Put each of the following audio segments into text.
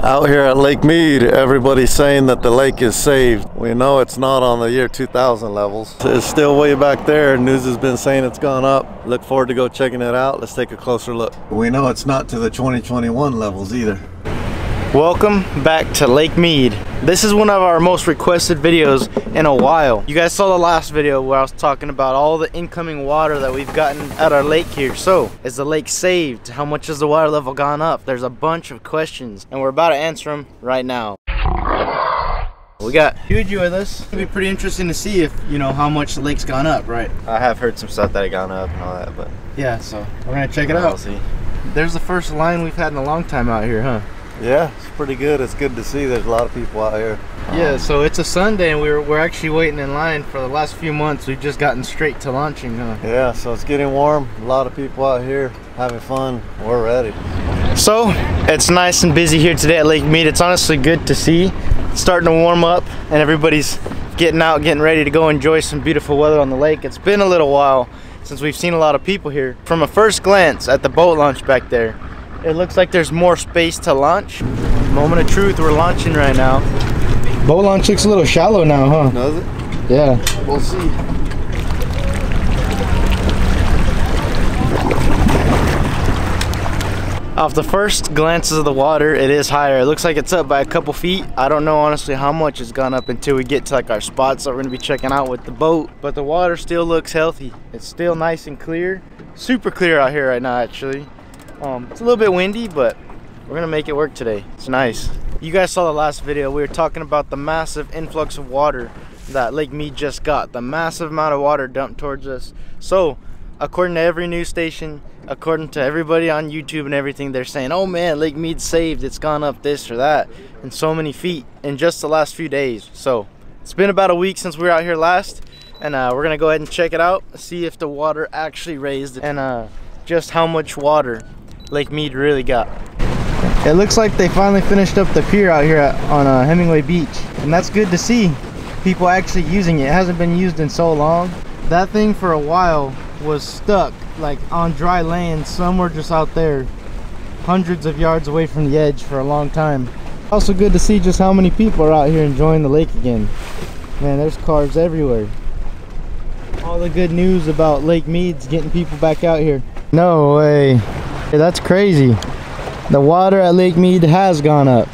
Out here at Lake Mead, everybody's saying that the lake is saved. We know it's not on the year 2000 levels. It's still way back there. News has been saying it's gone up. Look forward to go checking it out. Let's take a closer look. We know it's not to the 2021 levels either. Welcome back to Lake Mead. This is one of our most requested videos in a while. You guys saw the last video where I was talking about all the incoming water that we've gotten at our lake here. So, is the lake saved? How much has the water level gone up? There's a bunch of questions and we're about to answer them right now. We got Juju with us. It'll be pretty interesting to see if, you know, how much the lake's gone up, right? I have heard some stuff that it gone up and all that, but yeah, so we're gonna check it out. We'll see. There's the first line we've had in a long time out here, huh? Yeah, it's pretty good. It's good to see there's a lot of people out here. Yeah, so it's a Sunday and we're actually waiting in line for the last few months. We've just gotten straight to launching, huh? Yeah, so it's getting warm. A lot of people out here having fun. We're ready. So, it's nice and busy here today at Lake Mead. It's honestly good to see. It's starting to warm up and everybody's getting out, getting ready to go enjoy some beautiful weather on the lake. It's been a little while since we've seen a lot of people here. From a first glance at the boat launch back there, it looks like there's more space to launch. Moment of truth, we're launching right now. Boat launch looks a little shallow now, huh? Does it? Yeah. We'll see. Off the first glances of the water, it is higher. It looks like it's up by a couple feet. I don't know honestly how much it's gone up until we get to like our spots that we're gonna be checking out with the boat. But the water still looks healthy. It's still nice and clear. Super clear out here right now, actually. It's a little bit windy, but we're gonna make it work today. It's nice. You guys saw the last video. We were talking about the massive influx of water that Lake Mead just got. The massive amount of water dumped towards us. So, according to every news station, according to everybody on YouTube and everything, they're saying, oh man, Lake Mead's saved. It's gone up this or that in so many feet in just the last few days. So, it's been about a week since we were out here last. And we're gonna go ahead and check it out. See if the water actually raised and just how much water Lake Mead really got. It looks like they finally finished up the pier out here on Hemingway Beach, and that's good to see people actually using it. It hasn't been used in so long. That thing for a while was stuck like on dry land somewhere just out there, hundreds of yards away from the edge for a long time. Also good to see just how many people are out here enjoying the lake again. Man, there's cars everywhere. All the good news about Lake Mead's getting people back out here. No way. Hey, that's crazy. The water at Lake Mead has gone up.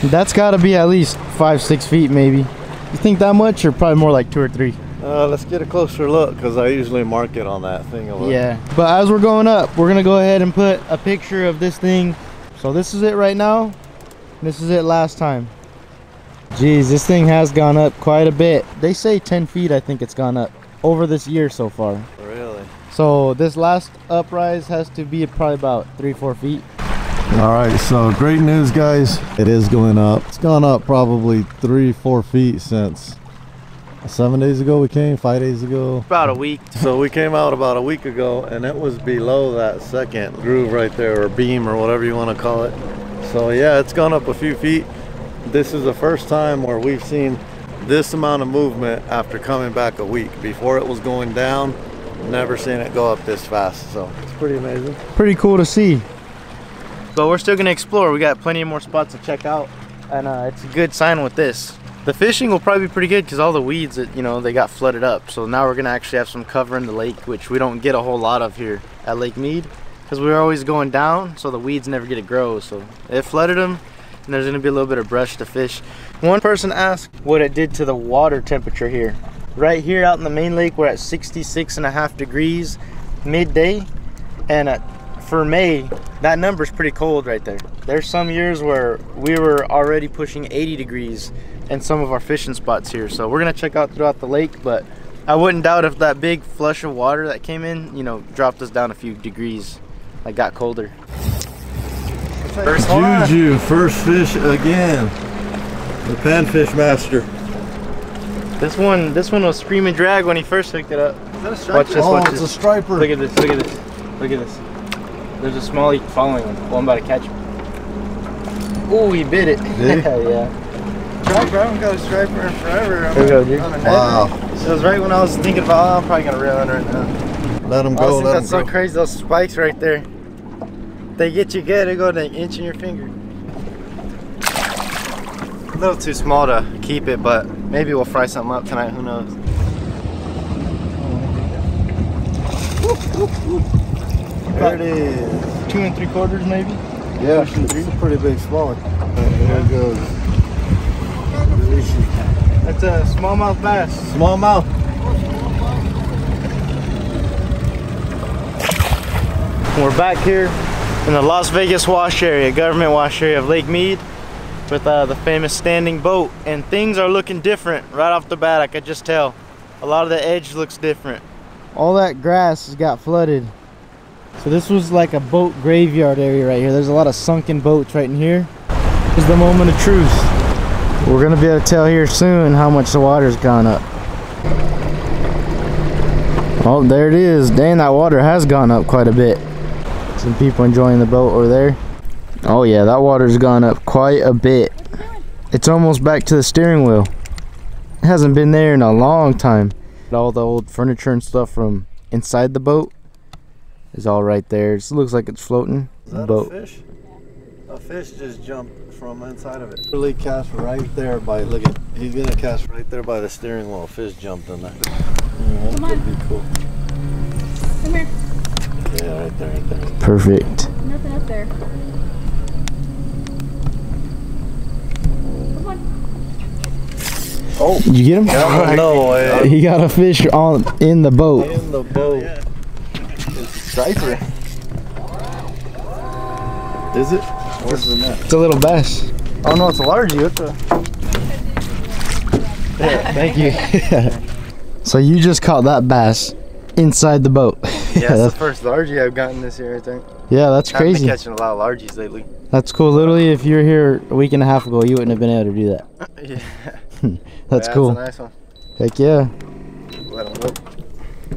That's got to be at least 5-6 feet maybe. You think that much, or probably more like 2 or 3? Let's get a closer look, because I usually mark it on that thing. Yeah, but as we're going up, we're gonna go ahead and put a picture of this thing. So this is it right now. This is it last time. Geez, this thing has gone up quite a bit. They say 10 feet I think it's gone up over this year so far. Really? So this last uprise has to be probably about 3-4 feet. All right, so great news, guys. It is going up. It's gone up probably 3-4 feet since 7 days ago we came, 5 days ago. About a week. So we came out about a week ago and it was below that second groove right there, or beam, or whatever you want to call it. So yeah, it's gone up a few feet. This is the first time where we've seen this amount of movement after coming back a week. Before it was going down, never seen it go up this fast. So it's pretty amazing. Pretty cool to see. But we're still gonna explore. We got plenty of more spots to check out, and it's a good sign with this. The fishing will probably be pretty good because all the weeds that, you know, they got flooded up. So now we're gonna actually have some cover in the lake, which we don't get a whole lot of here at Lake Mead because we're always going down, so the weeds never get to grow. So it flooded them, and there's gonna be a little bit of brush to fish. One person asked what it did to the water temperature here. Right here out in the main lake, we're at 66.5 degrees midday, and for May, that number's pretty cold right there. There's some years where we were already pushing 80 degrees in some of our fishing spots here. So we're gonna check out throughout the lake, but I wouldn't doubt if that big flush of water that came in, you know, dropped us down a few degrees, like got colder. First Juju, first fish again. The panfish master. This one was screaming drag when he first hooked it up. Is that a striper? Watch this, watch this. It's a striper. Look at this, look at this, look at this. There's a smallie following him. Well, I'm about to catch him. Oh, he bit it. Did he? Yeah. Striper, I haven't got a striper in forever. There we go, dude. Wow. So it was right when I was thinking about, oh, I'm probably gonna reel in right now. Let him go, let him That's so go. crazy, those spikes right there. They get you good, they go to an inch in your finger. A little too small to keep it, but maybe we'll fry something up tonight, who knows. There it is. 2 3/4 maybe? Yeah, it's a pretty big smallie. There it goes. That's a smallmouth bass. Smallmouth. We're back here in the Las Vegas wash area, government wash area of Lake Mead, with the famous standing boat, and things are looking different right off the bat. I could just tell. A lot of the edge looks different. All that grass has got flooded. So this was like a boat graveyard area right here. There's a lot of sunken boats right in here. This is the moment of truth. We're gonna be able to tell here soon how much the water's gone up. Oh, there it is. Dang, that water has gone up quite a bit. Some people enjoying the boat over there. Oh yeah, that water's gone up quite a bit. It's almost back to the steering wheel. It hasn't been there in a long time. All the old furniture and stuff from inside the boat is all right there. It looks like it's floating. Is that a fish? A fish just jumped from inside of it. Really cast right there by, look at, he's gonna cast right there by the steering wheel. Fish jumped in there. Yeah, that could be cool. Come here. Yeah, right there, right there. Perfect. Nothing up there. Come on. Oh, Did you get him? no way. He got a fish in the boat. In the boat. Yeah. It's striper. Is it? Where's the net? It's a little bass. Oh no, it's a largie. It's a... Yeah, thank you. So you just caught that bass inside the boat. Yeah, it's the first largie I've gotten this year, I think. Yeah, that's I've been crazy. catching a lot of largies lately. That's cool. Literally, if you were here a week and a half ago, you wouldn't have been able to do that. Yeah. That's Yeah, cool. That's a nice one. Heck yeah. Let 'em look.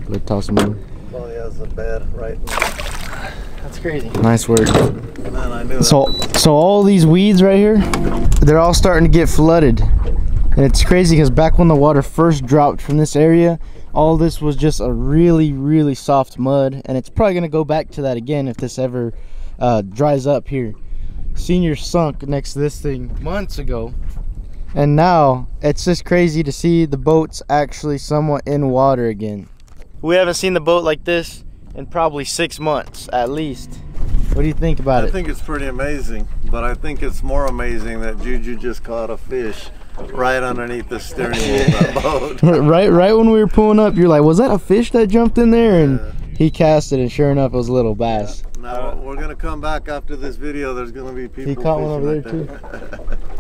Go toss them in. Oh, he has the bed right in there. That's crazy. Nice work. Man, I knew that. So all these weeds right here, they're all starting to get flooded. And it's crazy because back when the water first dropped from this area, all this was just a really, really soft mud. And it's probably going to go back to that again if this ever dries up here. Senior sunk next to this thing months ago. And now it's just crazy to see the boats actually somewhat in water again. We haven't seen the boat like this in probably 6 months at least. What do you think about it? I think it's pretty amazing, but I think it's more amazing that Juju just caught a fish right underneath the steering wheel of that boat. right when we were pulling up, you're like, was that a fish that jumped in there? And he cast it, and sure enough, it was a little bass. Now we're gonna come back after this video. There's gonna be people. He caught one over there fishing too.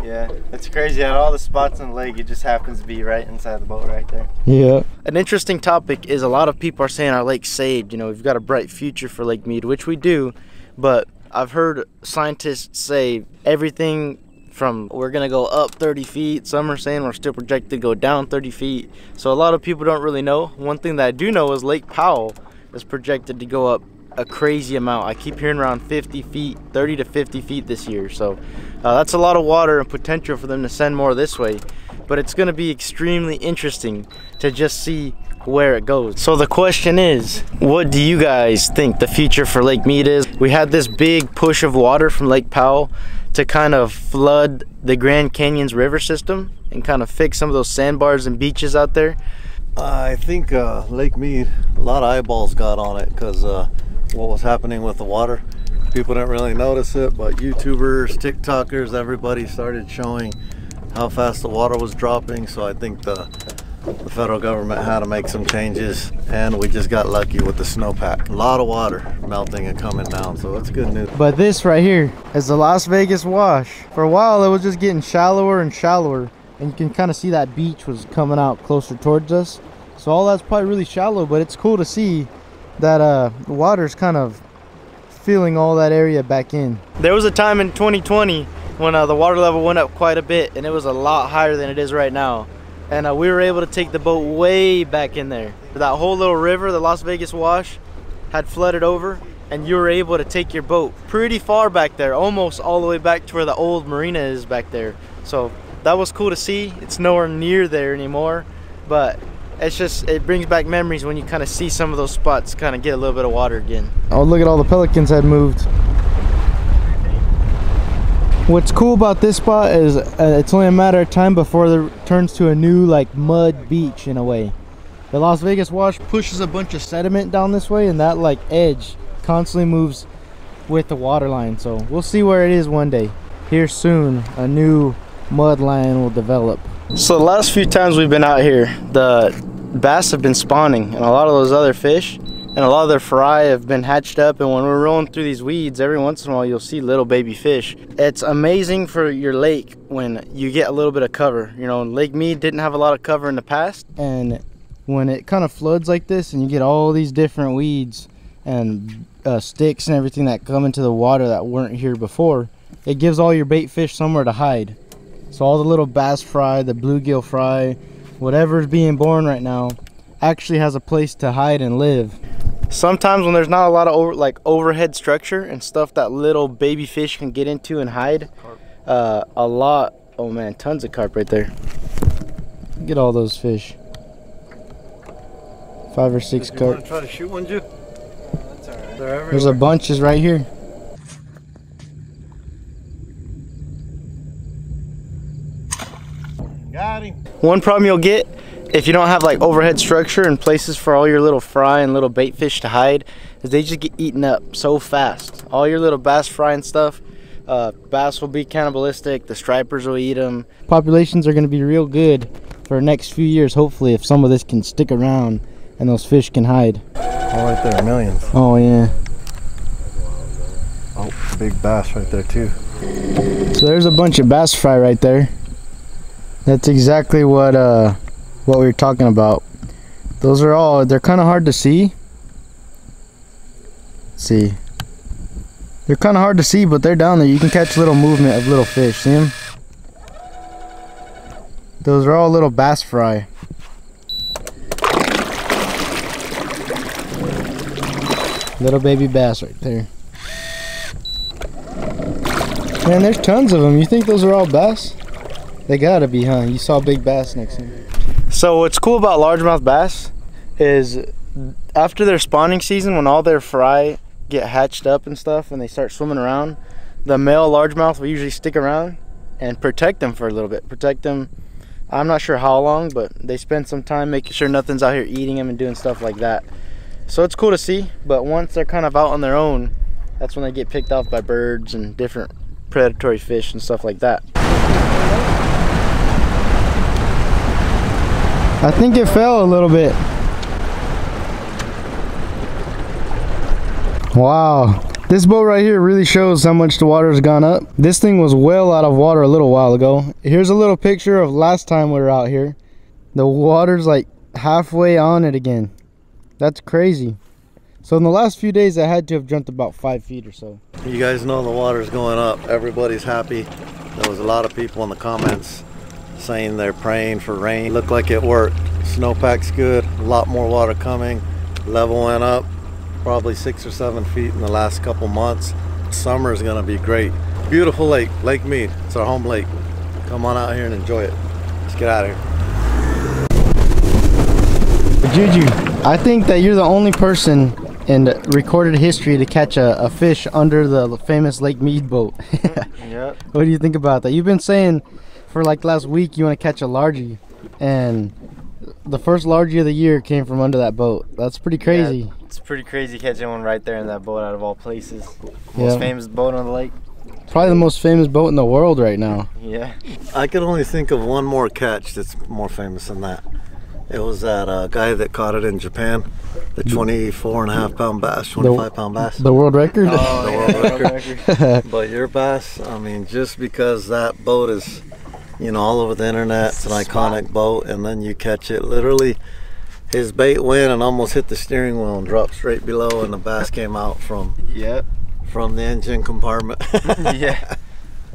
Yeah, it's crazy. At all the spots in the lake, it just happens to be right inside the boat right there. Yeah. An interesting topic is a lot of people are saying our lake's saved. You know, we've got a bright future for Lake Mead, which we do. But I've heard scientists say everything from we're gonna go up 30 feet. Some are saying we're still projected to go down 30 feet. So a lot of people don't really know. One thing that I do know is Lake Powell is projected to go up a crazy amount. I keep hearing around 50 feet, 30 to 50 feet this year. So that's a lot of water and potential for them to send more this way. But it's gonna be extremely interesting to just see where it goes. So the question is, what do you guys think the future for Lake Mead is? We had this big push of water from Lake Powell to kind of flood the Grand Canyon's river system and kind of fix some of those sandbars and beaches out there. I think Lake Mead, a lot of eyeballs got on it because what was happening with the water. People didn't really notice it, but YouTubers, TikTokers, everybody started showing how fast the water was dropping. So I think the federal government had to make some changes, and we just got lucky with the snowpack. A lot of water melting and coming down, so that's good news. But this right here is the Las Vegas wash. For a while it was just getting shallower and shallower, and you can kind of see that beach was coming out closer towards us. So all that's probably really shallow, but it's cool to see that the water's kind of filling all that area back in. There was a time in 2020 when the water level went up quite a bit, and it was a lot higher than it is right now. And we were able to take the boat way back in there. That whole little river, the Las Vegas wash, had flooded over, and you were able to take your boat pretty far back there, almost all the way back to where the old marina is back there. So that was cool to see. It's nowhere near there anymore, but it's just, it brings back memories when you kind of see some of those spots kind of get a little bit of water again. Oh, look at all the pelicans had moved. What's cool about this spot is it's only a matter of time before it turns to a new like mud beach in a way. The Las Vegas wash pushes a bunch of sediment down this way, and that like edge constantly moves with the water line. So we'll see where it is one day. Here soon, a new mud line will develop. So the last few times we've been out here, the bass have been spawning, and a lot of those other fish and a lot of their fry have been hatched up. And when we're rolling through these weeds, every once in a while you'll see little baby fish. It's amazing for your lake when you get a little bit of cover. You know, Lake Mead didn't have a lot of cover in the past, and when it kind of floods like this and you get all these different weeds and sticks and everything that come into the water that weren't here before, it gives all your bait fish somewhere to hide. So all the little bass fry, the bluegill fry, whatever's being born right now actually has a place to hide and live. Sometimes when there's not a lot of overhead structure and stuff that little baby fish can get into and hide, oh man, tons of carp right there. Look at all those fish. 5 or 6 carp. You want to try to shoot one, Ju? That's all right. There's a bunch is right here. Got him. One problem you'll get if you don't have like overhead structure and places for all your little fry and little bait fish to hide is they just get eaten up so fast. All your little bass fry and stuff, bass will be cannibalistic, the stripers will eat them. Populations are going to be real good for the next few years, hopefully, if some of this can stick around and those fish can hide. Oh, right there, millions. Oh yeah. Oh, big bass right there too. So there's a bunch of bass fry right there. That's exactly what we were talking about. Those are all, they're kind of hard to see. Let's see. They're kind of hard to see, but they're down there. You can catch little movement of little fish. See them? Those are all little bass fry. Little baby bass right there. Man, there's tons of them. You think those are all bass? They gotta be, huh? You saw big bass next to me. So what's cool about largemouth bass is after their spawning season, when all their fry get hatched up and stuff and they start swimming around, the male largemouth will usually stick around and protect them for a little bit. Protect them, I'm not sure how long, but they spend some time making sure nothing's out here eating them and doing stuff like that. So it's cool to see, but once they're kind of out on their own, that's when they get picked off by birds and different predatory fish and stuff like that. I think it fell a little bit. Wow, this boat right here really shows how much the water has gone up. This thing was well out of water a little while ago. Here's a little picture of last time we were out here. The water's like halfway on it again. That's crazy. So in the last few days I had to have jumped about 5 feet or so. You guys know the water's going up. Everybody's happy. There was a lot of people in the comments saying they're praying for rain. Looked like it worked. Snowpack's good. A lot more water coming. Level went up probably 6 or 7 feet in the last couple months. Summer is gonna be great. Beautiful lake, Lake Mead. It's our home lake. Come on out here and enjoy it. Let's get out of here. Juju, I think that you're the only person in recorded history to catch a fish under the famous Lake Mead boat. Yep. What do you think about that? You've been saying for like last week you want to catch a largie, and the first largie of the year came from under that boat. That's pretty crazy. Yeah, it's pretty crazy catching one right there in that boat out of all places. Most famous boat on the lake. Probably the most famous boat in the world right now. Yeah. I could only think of one more catch that's more famous than that. It was that guy that caught it in Japan, the 24.5 pound bass, 25 pound bass. The world record? Oh, The world record. But your bass, I mean, just because that boat is, you know, all over the internet, it's an iconic boat, and then you catch it, literally, his bait went and almost hit the steering wheel and dropped straight below, and the bass came out from the engine compartment. Yeah.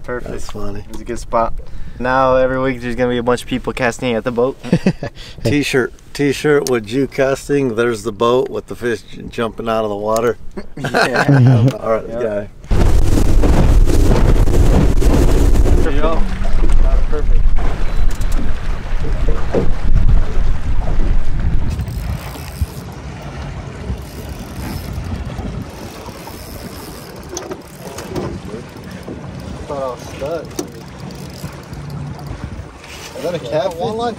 Perfect. That's funny. It was a good spot. Now every week there's gonna be a bunch of people casting at the boat. T-shirt with you casting. There's the boat with the fish jumping out of the water. Yeah. All right, guy. There you go. Perfect. Thought I was stuck. that a catfish? Walleye?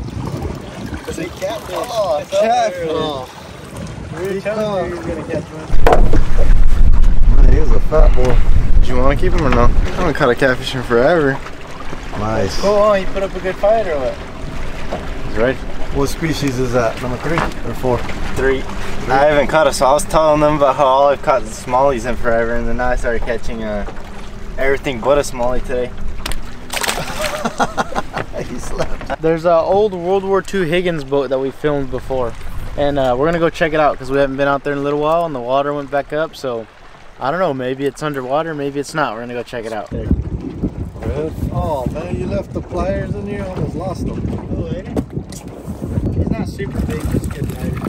It's a catfish. Oh, a catfish. Oh. Really telling you you're gonna catch one. Man, he was a fat boy. Do you want to keep him or no? I haven't caught a catfish in forever. Nice. Cool, huh? You put up a good fight or what? He's right. What species is that? Number 3 or 4? 3. I haven't caught a, so I was telling them about how all I've caught is smallies in forever, and then now I started catching everything but a smallie today. He slept. There's an old World War II Higgins boat that we filmed before, and we're gonna go check it out because we haven't been out there in a little while and the water went back up, so I don't know, maybe it's underwater, maybe it's not. We're gonna go check it out. Oh man, you left the pliers in here, almost lost them. Oh, ain't it? He's not super big, just good pliers.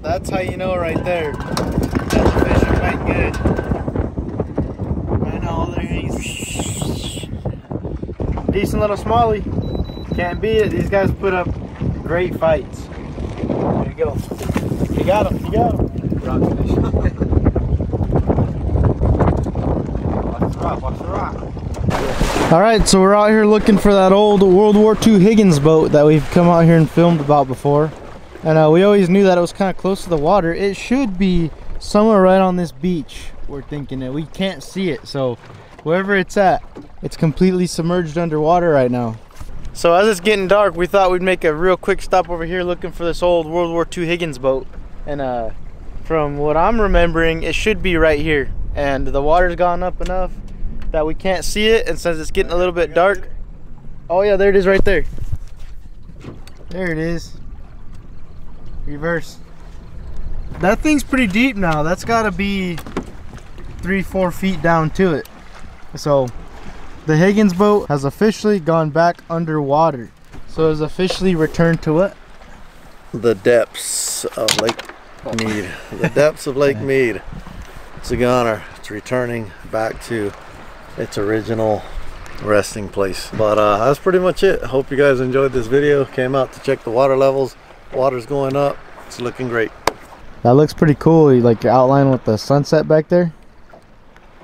That's how you know right there that the fish are quite good. Right now, all there is decent little smallie. Can't beat it. These guys put up great fights. There you go. You got him. You got him. Rockfish. Watch the rock. All right, so we're out here looking for that old World War II Higgins boat that we've come out here and filmed about before. And we always knew that it was kind of close to the water. It should be somewhere right on this beach. We're thinking that we can't see it. So wherever it's at, it's completely submerged underwater right now. So as it's getting dark, we thought we'd make a real quick stop over here looking for this old World War II Higgins boat. And from what I'm remembering, it should be right here. And the water's gone up enough that we can't see it. And since it's getting a little bit dark, oh yeah, there it is right there. There it is. Reverse. That thing's pretty deep now. That's gotta be 3-4 feet down to it. So the Higgins boat has officially gone back underwater. So it's officially returned to what? The depths of Lake Mead. The depths of Lake Mead. It's a goner. It's returning back to its original resting place. But that's pretty much it. I hope you guys enjoyed this video. Came out to check the water levels. Water's going up. It's looking great. That looks pretty cool. You like your outline with the sunset back there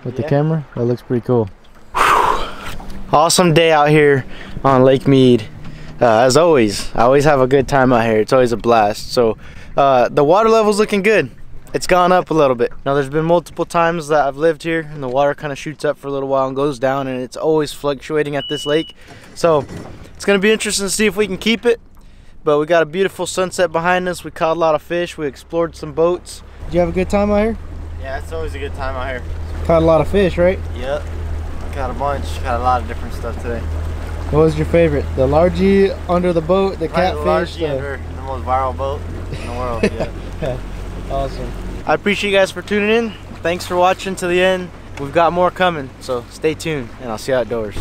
with the camera. That looks pretty cool. Awesome day out here on Lake Mead. As always, I always have a good time out here. It's always a blast. So the water level's looking good. It's gone up a little bit. Now there's been multiple times that I've lived here and the water kind of shoots up for a little while and goes down, and it's always fluctuating at this lake. So it's gonna be interesting to see if we can keep it. But we got a beautiful sunset behind us. We caught a lot of fish. We explored some boats. Did you have a good time out here? Yeah, it's always a good time out here. Caught a lot of fish, right? Yep. Got a bunch. Got a lot of different stuff today. What was your favorite? The largie under the boat, the Probably catfish? the largie under the most viral boat in the world. Yeah. Awesome. I appreciate you guys for tuning in. Thanks for watching to the end. We've got more coming, so stay tuned, and I'll see you outdoors.